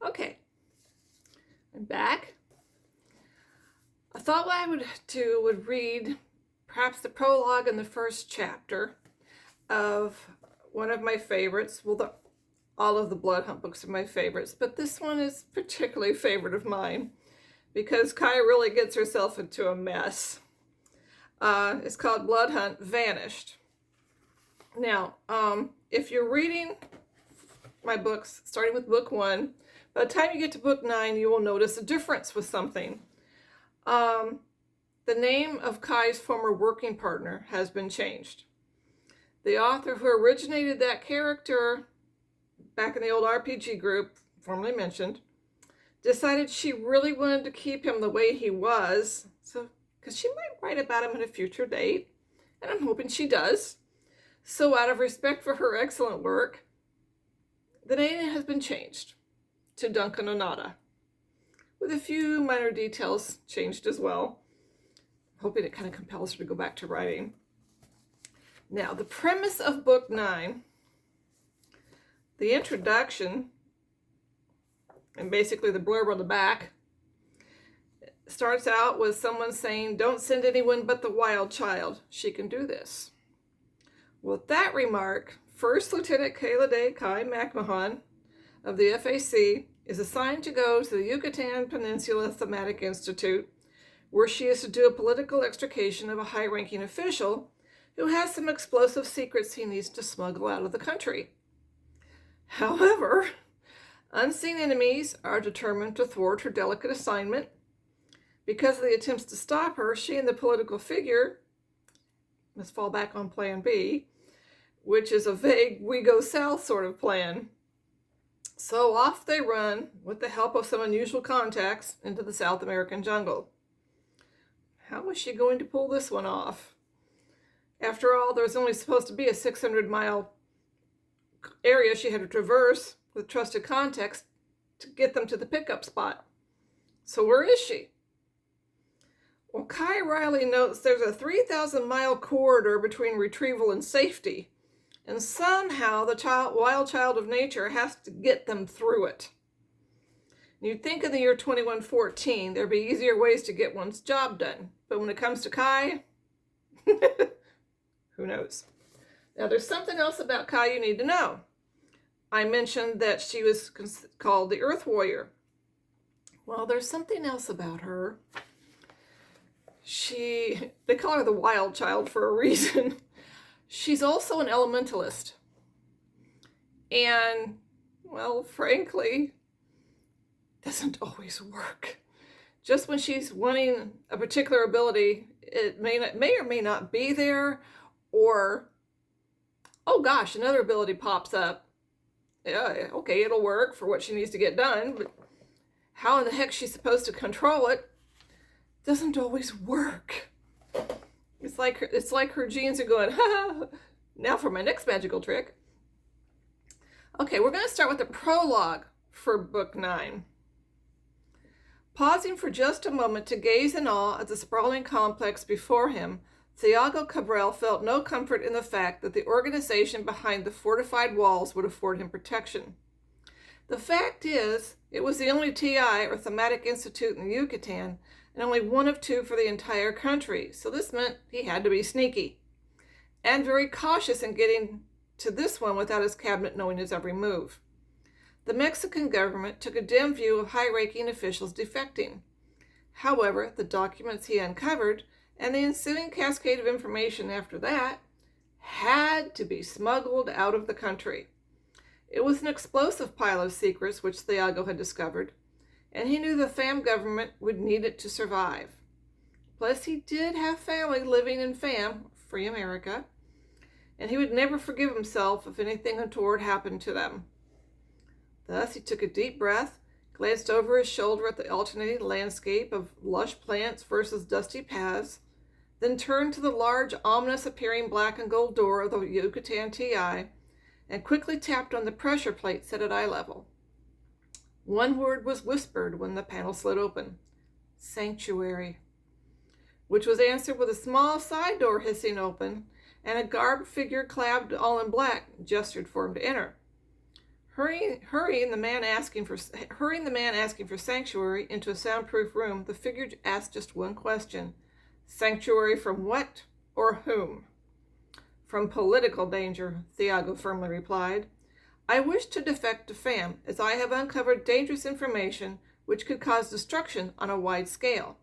Okay, I'm back. I thought what I would do would read perhaps the prologue in the first chapter of one of my favorites. Well, all of the Blood Hunt books are my favorites, but this one is particularly a favorite of mine because Kai really gets herself into a mess. It's called Blood Hunt Vanished. Now, if you're reading my books, starting with book 1, by the time you get to book 9, you will notice a difference with something. The name of Kai's former working partner has been changed. The author who originated that character back in the old RPG group, formerly mentioned, decided she really wanted to keep him the way he was, so because she might write about him at a future date, and I'm hoping she does. So out of respect for her excellent work, the name has been changed to Duncan Onada, with a few minor details changed as well. I'm hoping it kind of compels her to go back to writing. Now, the premise of book 9, the introduction, and basically the blurb on the back, starts out with someone saying, "Don't send anyone but the wild child. She can do this." With that remark, First Lieutenant Kayla Day Kai McMahon of the FAC is assigned to go to the Yucatan Peninsula Thematic Institute, where she is to do a political extrication of a high-ranking official who has some explosive secrets he needs to smuggle out of the country. However, unseen enemies are determined to thwart her delicate assignment. Because of the attempts to stop her, she and the political figure must fall back on Plan B, which is a vague "we go south" sort of plan. So off they run, with the help of some unusual contacts, into the South American jungle. How was she going to pull this one off? After all, there was only supposed to be a 600-mile area she had to traverse with trusted contacts to get them to the pickup spot. So where is she? Well, Kai Riley notes there's a 3,000-mile corridor between retrieval and safety, and somehow the wild child of nature has to get them through it. You'd think in the year 2114 there'd be easier ways to get one's job done, but when it comes to Kai, who knows? Now, there's something else about Kai you need to know. I mentioned that she was called the Earth Warrior. Well, there's something else about her. They call her the Wild Child for a reason. She's also an elementalist. And, well, frankly, doesn't always work. Just when she's wanting a particular ability, it may or may not be there, or, oh gosh, another ability pops up. Yeah, okay, it'll work for what she needs to get done, but how in the heck she's supposed to control it doesn't always work. It's like her genes are going, ha, now for my next magical trick. Okay, we're going to start with the prologue for book 9. Pausing for just a moment to gaze in awe at the sprawling complex before him, Thiago Cabral felt no comfort in the fact that the organization behind the fortified walls would afford him protection. The fact is, it was the only TI, or Thematic Institute, in the Yucatan, and only one of 2 for the entire country, so this meant he had to be sneaky, and very cautious in getting to this one without his cabinet knowing his every move. The Mexican government took a dim view of high-ranking officials defecting. However, the documents he uncovered, and the ensuing cascade of information after that, had to be smuggled out of the country. It was an explosive pile of secrets which Thiago had discovered, and he knew the FAM government would need it to survive. Plus, he did have family living in FAM, Free America, and he would never forgive himself if anything untoward happened to them. Thus, he took a deep breath, glanced over his shoulder at the alternating landscape of lush plants versus dusty paths, then turned to the large, ominous-appearing black and gold door of the Yucatan TI, and quickly tapped on the pressure plate set at eye level. One word was whispered when the panel slid open: "Sanctuary," which was answered with a small side door hissing open, and a garbed figure clad all in black gestured for him to enter. Hurrying the man asking for sanctuary into a soundproof room, the figure asked just one question. Sanctuary from what or whom? From political danger, Thiago firmly replied. I wish to defect to FAM, as I have uncovered dangerous information which could cause destruction on a wide scale.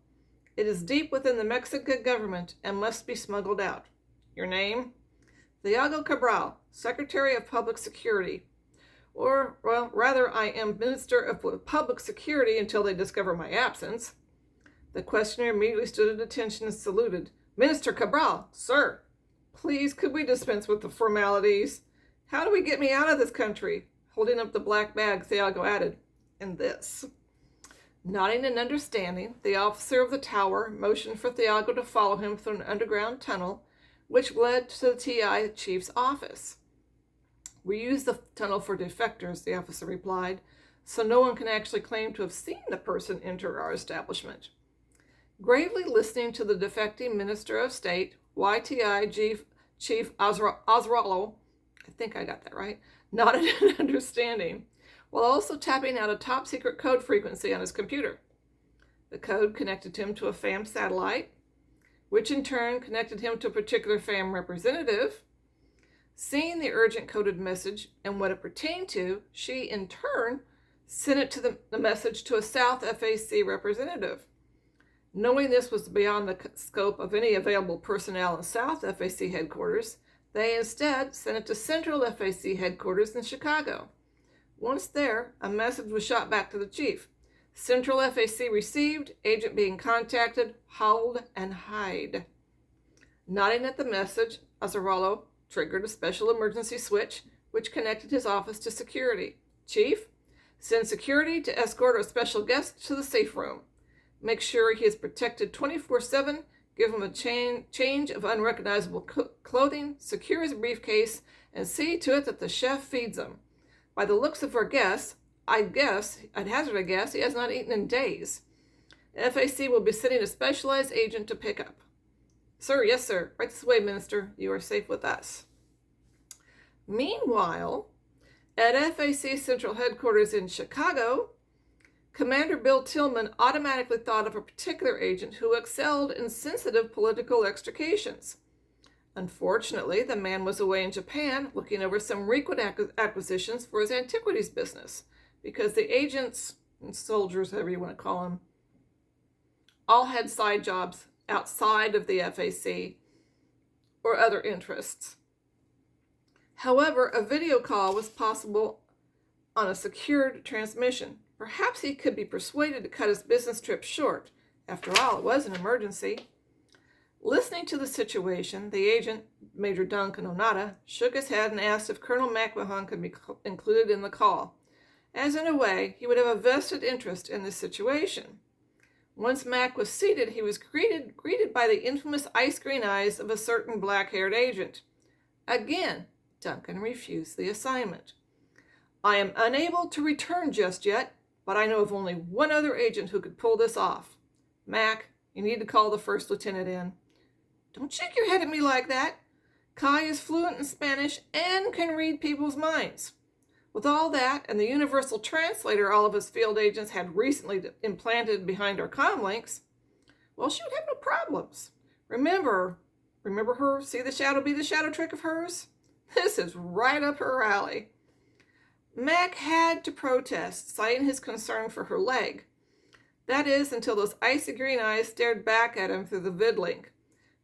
It is deep within the Mexican government and must be smuggled out. Your name? Thiago Cabral, Secretary of Public Security. Or, well, rather, I am Minister of Public Security until they discover my absence. The questioner immediately stood at attention and saluted. Minister Cabral, sir, please could we dispense with the formalities? How do we get me out of this country? Holding up the black bag, Thiago added, and this. Nodding in understanding, the officer of the tower motioned for Thiago to follow him through an underground tunnel, which led to the TI chief's office. We use the tunnel for defectors, the officer replied, so no one can actually claim to have seen the person enter our establishment. Gravely listening to the defecting Minister of State, YTI Chief Azaralo, I think I got that right, nodded in understanding, while also tapping out a top-secret code frequency on his computer. The code connected him to a FAM satellite, which in turn connected him to a particular FAM representative. Seeing the urgent coded message and what it pertained to, she in turn sent it to the message to a South FAC representative. Knowing this was beyond the scope of any available personnel in South FAC headquarters, they instead sent it to Central FAC headquarters in Chicago. Once there, a message was shot back to the chief. Central FAC received, agent being contacted, hold and hide. Nodding at the message, Azaralo triggered a special emergency switch, which connected his office to security. Chief, send security to escort our special guest to the safe room. Make sure he is protected 24/7, give him a change of unrecognizable clothing, secure his briefcase, and see to it that the chef feeds him. By the looks of our guest, I'd hazard a guess, he has not eaten in days. FAC will be sending a specialized agent to pick up. Sir, yes, sir. Right this way, Minister. You are safe with us. Meanwhile, at FAC Central Headquarters in Chicago, Commander Bill Tillman automatically thought of a particular agent who excelled in sensitive political extrications. Unfortunately, the man was away in Japan looking over some requisite acquisitions for his antiquities business, because the agents and soldiers, however you want to call them, all had side jobs outside of the FAC or other interests. However, a video call was possible on a secured transmission. Perhaps he could be persuaded to cut his business trip short. After all, it was an emergency. Listening to the situation, the agent, Major Duncan Onata, shook his head and asked if Colonel McMahon could be included in the call, as in a way he would have a vested interest in this situation. Once Mac was seated, he was greeted by the infamous ice green eyes of a certain black-haired agent. Again, Duncan refused the assignment. I am unable to return just yet, but I know of only one other agent who could pull this off. Mac, you need to call the first lieutenant in. Don't shake your head at me like that. Kai is fluent in Spanish and can read people's minds. With all that and the universal translator all of his field agents had recently implanted behind our comlinks, well, she would have no problems. Remember her, see the shadow be the shadow trick of hers? This is right up her alley. Mac had to protest, citing his concern for her leg. That is, until those icy green eyes stared back at him through the vidlink.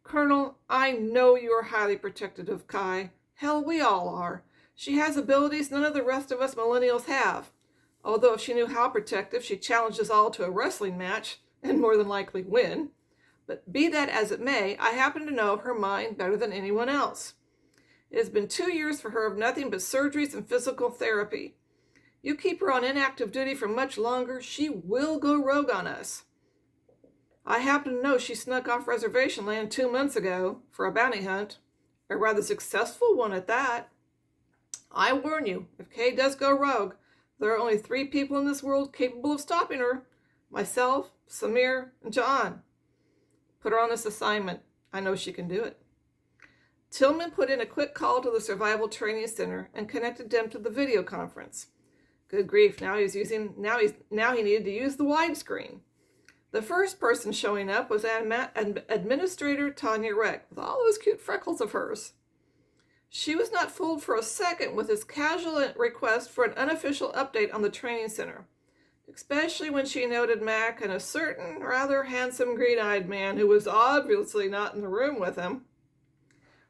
Colonel, I know you are highly protective of Kai. Hell, we all are. She has abilities none of the rest of us millennials have. Although if she knew how protective, she'd challenge us all to a wrestling match, and more than likely win. But be that as it may, I happen to know her mind better than anyone else. It has been 2 years for her of nothing but surgeries and physical therapy. You keep her on inactive duty for much longer, she will go rogue on us. I happen to know she snuck off reservation land 2 months ago for a bounty hunt, a rather successful one at that. I warn you, if Kay does go rogue, there are only 3 people in this world capable of stopping her. Myself, Samir, and John. Put her on this assignment. I know she can do it. Tillman put in a quick call to the Survival Training Center and connected them to the video conference. Good grief, now he needed to use the widescreen. The first person showing up was Administrator Tanya Reck, with all those cute freckles of hers. She was not fooled for a second with his casual request for an unofficial update on the training center, especially when she noted Mac and a certain rather handsome green-eyed man who was obviously not in the room with him.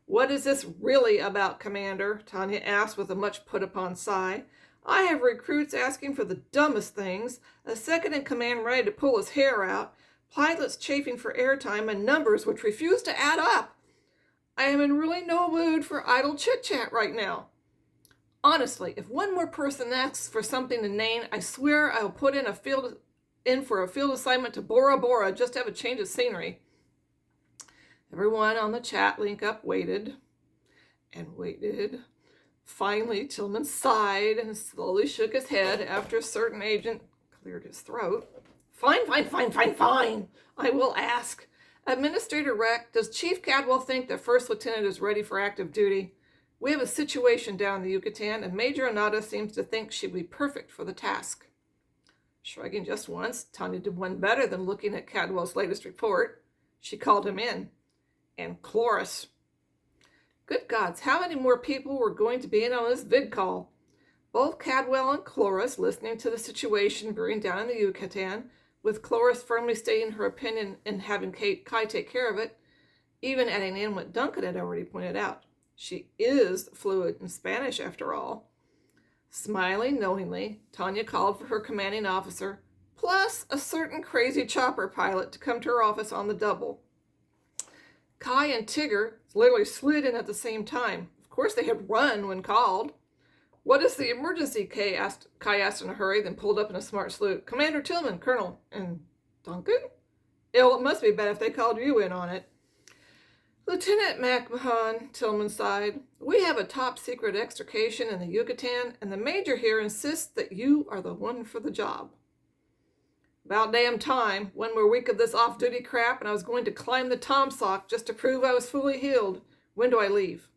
"What is this really about, Commander?" Tanya asked with a much put-upon sigh. "I have recruits asking for the dumbest things, a second-in-command ready to pull his hair out, pilots chafing for airtime, and numbers which refuse to add up. I am in really no mood for idle chit-chat right now. Honestly, if one more person asks for something inane, I swear I will put in for a field assignment to Bora Bora just to have a change of scenery." Everyone on the chat link up waited and waited. Finally, Tillman sighed and slowly shook his head after a certain agent cleared his throat. Fine. I will ask. Administrator Reck, does Chief Cadwell think that First Lieutenant is ready for active duty? We have a situation down in the Yucatan, and Major Onada seems to think she'd be perfect for the task. Shrugging just once, Tanya did one better than looking at Cadwell's latest report. She called him in. And Chloris. Good gods, how many more people were going to be in on this vid call? Both Cadwell and Chloris listening to the situation brewing down in the Yucatan, with Chloris firmly stating her opinion and having Kai take care of it, even adding in what Duncan had already pointed out. She is fluent in Spanish, after all. Smiling knowingly, Tanya called for her commanding officer, plus a certain crazy chopper pilot, to come to her office on the double. Kai and Tigger literally slid in at the same time. Of course, they had run when called. "What is the emergency?" Kai asked in a hurry, then pulled up in a smart salute. "Commander Tillman, Colonel." "And Duncan?" "Ill, it must be bad if they called you in on it." "Lieutenant McMahon," Tillman sighed, "we have a top-secret extrication in the Yucatan, and the Major here insists that you are the one for the job." "About damn time. One more week of this off-duty crap, and I was going to climb the Tomsock just to prove I was fully healed. When do I leave?"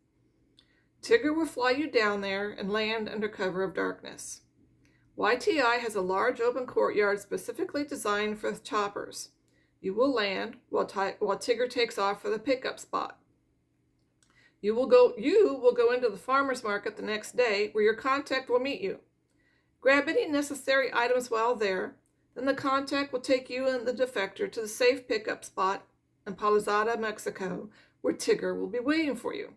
"Tigger will fly you down there and land under cover of darkness. YTI has a large open courtyard specifically designed for choppers. You will land while Tigger takes off for the pickup spot. You will go into the farmer's market the next day, where your contact will meet you. Grab any necessary items while there. Then the contact will take you and the defector to the safe pickup spot in Palizada, Mexico, where Tigger will be waiting for you.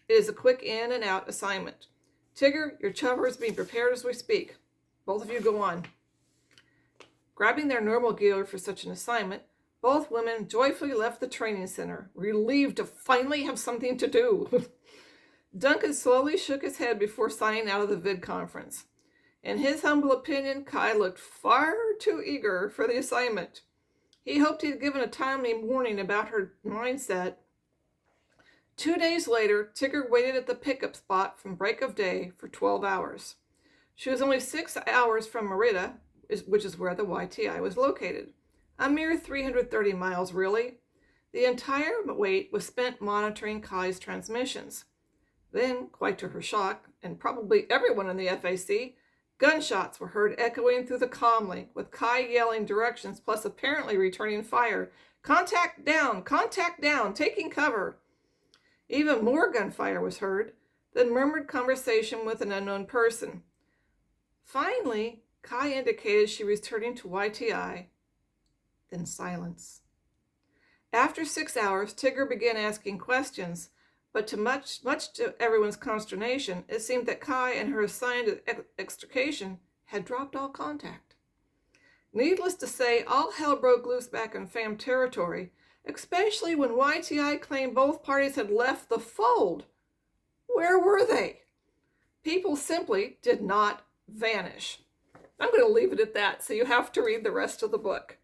It is a quick in and out assignment. Tigger, your chopper is being prepared as we speak. Both of you go on." Grabbing their normal gear for such an assignment, both women joyfully left the training center, relieved to finally have something to do. Duncan slowly shook his head before signing out of the vid conference. In his humble opinion, Kai looked far too eager for the assignment. He hoped he'd given a timely warning about her mindset. 2 days later, Tigger waited at the pickup spot from break of day for 12 hours. She was only 6 hours from Merida, which is where the YTI was located. A mere 330 miles, really. The entire wait was spent monitoring Kai's transmissions. Then, quite to her shock, and probably everyone in the FAC, gunshots were heard echoing through the comlink, with Kai yelling directions plus apparently returning fire. Contact down, taking cover." Even more gunfire was heard, then murmured conversation with an unknown person. Finally, Kai indicated she was returning to YTI. Then silence. After 6 hours, Tigger began asking questions, but to much to everyone's consternation, it seemed that Kai and her assigned extrication had dropped all contact. Needless to say, all hell broke loose back in FAM territory, especially when YTI claimed both parties had left the fold. Where were they? People simply did not vanish. I'm going to leave it at that, so you have to read the rest of the book.